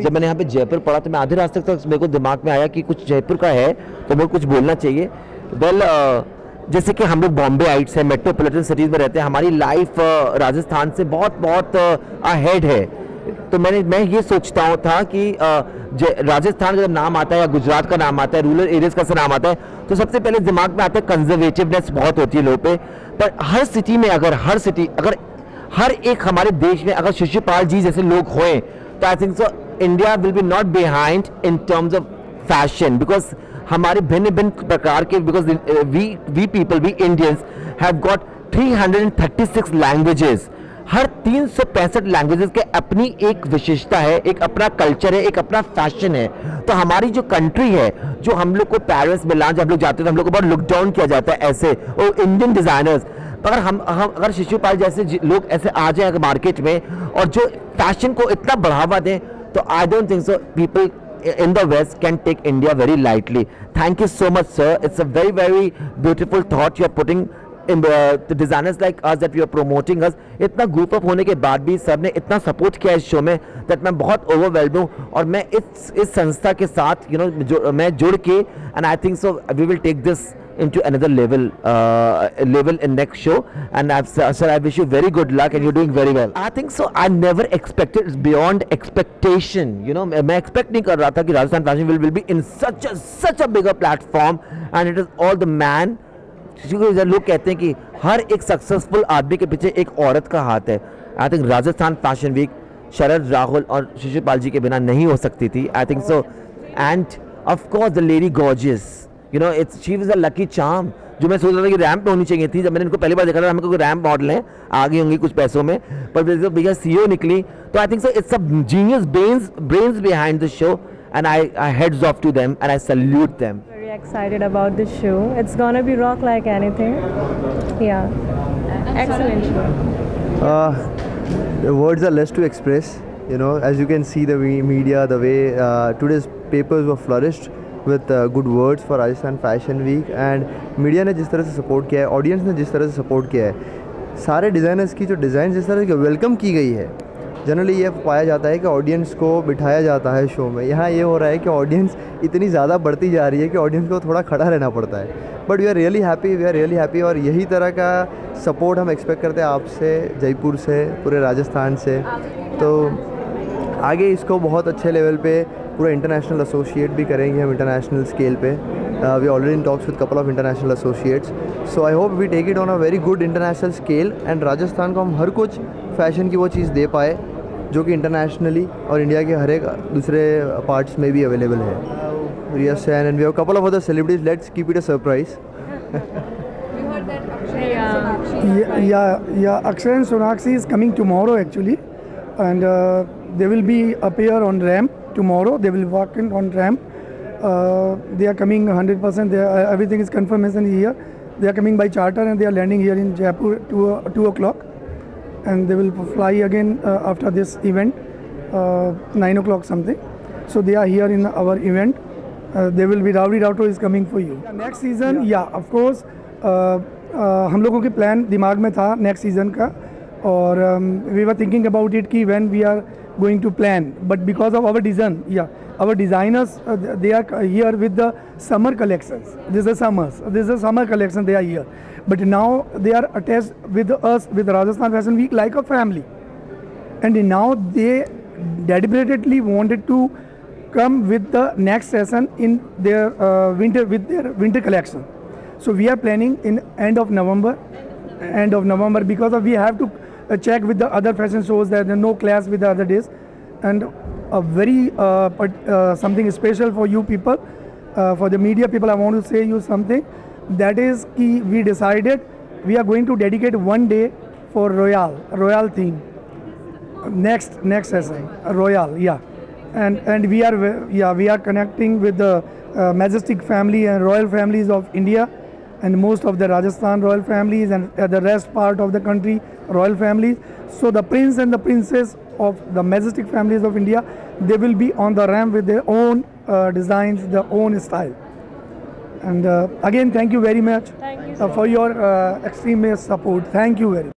जब मैंने यहाँ पे जयपुर पढ़ा तो मैं आधे रास्ते तक मेरे को दिमाग में आया कि कुछ जयपुर का है तो मेरे को कुछ बोलना चाहिए। वेल जैसे कि हम लोग बॉम्बे आइट्स हैं, मेट्रोपॉलिटन सिटीज़ में रहते हैं, हमारी लाइफ राजस्थान से बहुत बहुत अहेड है। तो मैं ये सोचता हूँ था कि राजस्थान का जब नाम आता है या गुजरात का नाम आता है, रूरल एरियाज का नाम आता है, तो सबसे पहले दिमाग में आता है कंजर्वेटिवनेस बहुत होती है लोगों पे। पर हर सिटी में अगर हर एक हमारे देश में अगर शिशुपाल जी जैसे लोग हों तो I think so India will be not behind in terms of fashion, because हमारे भिन्न भिन्न प्रकार के, because we people, we Indians have got 336 languages. हर 365 लैंग्वेजेस के अपनी एक विशेषता है, एक अपना कल्चर है, एक अपना फैशन है। तो हमारी जो कंट्री है, जो हम लोग को पेरिस मिलान जब हम लोग जाते हैं तो हम लोग को बहुत लुक डाउन किया जाता है ऐसे और इंडियन डिजाइनर्स। अगर हम अगर शिशुपाल जैसे लोग ऐसे आ जाए मार्केट में और जो फैशन को इतना बढ़ावा दें, तो I don't think so people in the West can take India very lightly. Thank you so much, sir. It's a very, very beautiful thought you're putting in the designers like us that we are promoting us. इतना group up होने के बाद भी sir ने इतना support किया इस show में that मैं बहुत ओवरवेल्ड हूँ और मैं इस संस्था के साथ मैं जुड़ के and I think so we will take this into another level in next show, and sir, I wish you very good luck and you're doing very well. I think so. I never expected, it's beyond expectation. मैं expect नहीं कर रहा था कि Rajasthan fashion will be in such a bigger platform, and it is all the man. क्योंकि लोग कहते हैं कि हर एक सक्सेसफुल आदमी के पीछे एक औरत का हाथ है। I think Rajasthan fashion week Sharad, Rahul और शिशुपाल जी के बिना नहीं हो सकती थी। I think so, and of course the lady gorgeous, she was a lucky charm, जो मैं सोच रहा था कि रैंप पे होनी चाहिए थी। जब मैंने इनको पहली बार देखा था, हमको कोई रैंप मॉडल है, आ गई होंगी कुछ पैसों में, पर भैया सीईओ निकली। तो I think so it's a genius brains behind the show, and I heads off to them and I salute them. Very excited about the show. It's gonna be rock like anything. Yeah, excellent show. The words are less to express. As you can see, the media, the way today's papers were flourished with good words for Rajasthan Fashion Week, and media ने जिस तरह से support किया है, audience ने जिस तरह से सपोर्ट किया है, सारे डिज़ाइनर्स की जो डिज़ाइन जिस तरह से वेलकम की गई है, जनरली ये पाया जाता है कि ऑडियंस को बिठाया जाता है शो में। यहाँ ये हो रहा है कि ऑडियंस इतनी ज़्यादा बढ़ती जा रही है कि ऑडियंस को थोड़ा खड़ा रहना पड़ता है। But we are really happy और यही तरह का सपोर्ट हम एक्सपेक्ट करते हैं आपसे, जयपुर से, पूरे राजस्थान से। तो आगे इसको बहुत अच्छे लेवल पे पूरा इंटरनेशनल एसोसिएट भी करेंगे हम, इंटरनेशनल स्केल पे। We already in talks with couple of international associates, so I hope we take it on a very good international scale, and Rajasthan को हम हर कुछ फैशन की वो चीज़ दे पाए जो कि इंटरनेशनली और इंडिया के हर एक दूसरे पार्ट्स में भी अवेलेबल है। Riya Sen and we have couple of other celebrities, let's keep it a surprise. Yeah, Akshay and Sonakshi is coming tomorrow actually, and they will be appear on ramp tomorrow. They will walk in on ramp. They are coming 100%. Everything is confirmation here. They are coming by charter and they are landing here in Jaipur 2 o'clock, and they will fly again after this event 9 o'clock something. So they are here in our event. They will be Rowdy Rauto is coming for you. Next season, yeah, of course. हम लोगों के plan दिमाग में था next season का, और we were thinking about it कि when we are going to plan, but because of our design, या our designers they are here with the summer collections, this is summer collection, they are here, but now they are attached with us, with Rajasthan fashion week like a family, and now they deliberately wanted to come with the next season in their winter collection. So we are planning in end of November, because we have to check with the other fashion shows that there are no clash with the other days, and a very something special for you people, for the media people. I want to say you something, that is we decided we are going to dedicate one day for royal theme. Next session, royal, and we are connecting with the majestic family and royal families of India, and most of the Rajasthan royal families, and the rest part of the country royal families. So the prince and the princess of the majestic families of India, they will be on the ramp with their own designs, their own style. And again, thank you very much for your extreme support. Thank you very much.